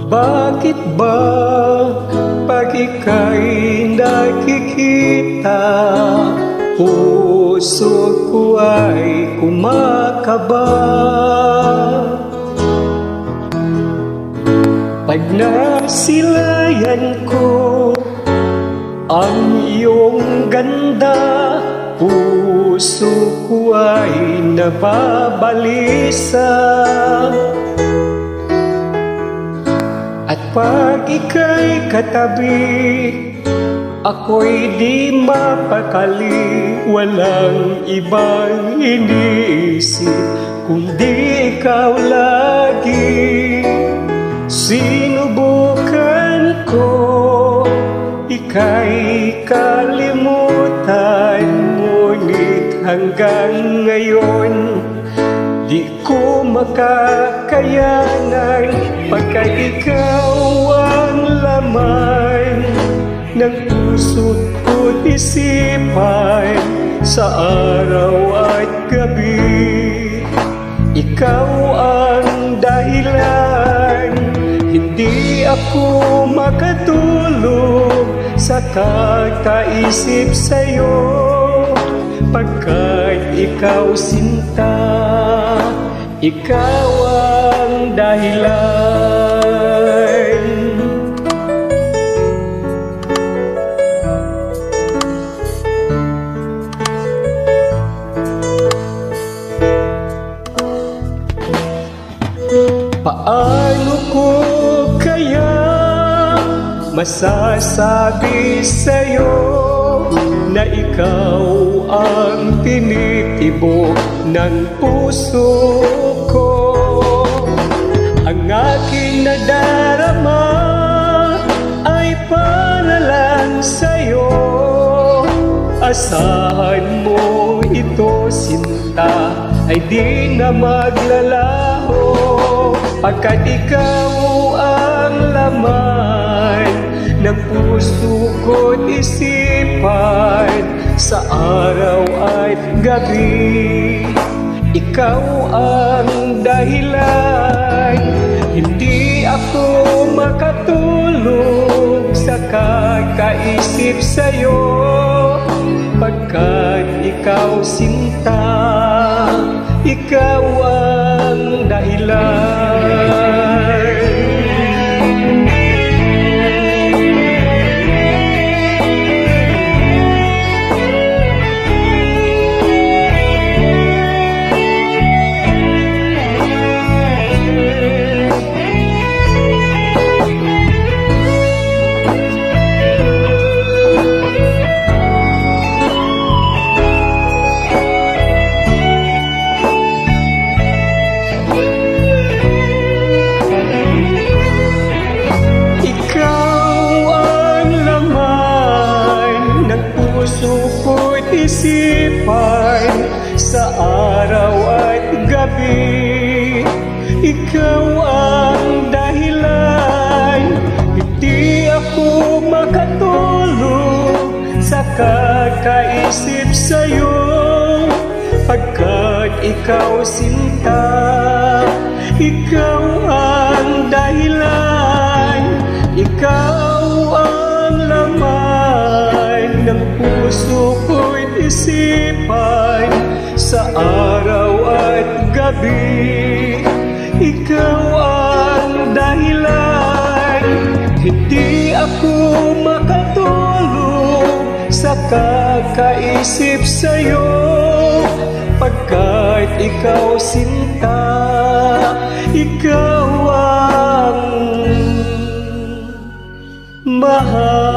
Bakit ba pag ika'y nakikita, puso ko ay kumakaba? Pag nasilayan ko ang iyong ganda, puso ko ay nababalisa. At pag ika'y katabi, ako'y di mapakali. Walang ibang iniisip kundi ikaw lagi. Sinubukan ko ika'y kalimutan, ngunit hanggang ngayon di ko makakayanan, pagkat ikaw ang laman ng puso't ko't isipan sa araw at gabi. Ikaw ang dahilan, hindi ako makatulog sa kakaisip sa'yo, pagkat ikaw sinta, ikaw ang dahilan. Paano ko kaya masasabi sa'yo na ikaw ang tinitibok ng puso ko? Ang aking nadarama ay para lang sa'yo. Asahan mo ito, sinta, ay di na maglalaho, pagkat ikaw ang laman ng puso ko't isipan sa araw at gabi. Ikaw ang dahilan, hindi ako makatulog sa kakaisip sa'yo, pagkat ikaw sinta, ikaw ang dahilan. Isipan sa araw at gabi. Ikaw ang dahilan, hindi ako makatulog sa kakaisip sa'yo, pagkat ikaw sinta, ikaw ang dahilan, ikaw ang laman ng puso ko'y isipan sa araw at gabi. Ikaw ang dahilan, hindi ako makatulog sa kakaisip sa'yo, pagkat ikaw sinta, ikaw ang mahal.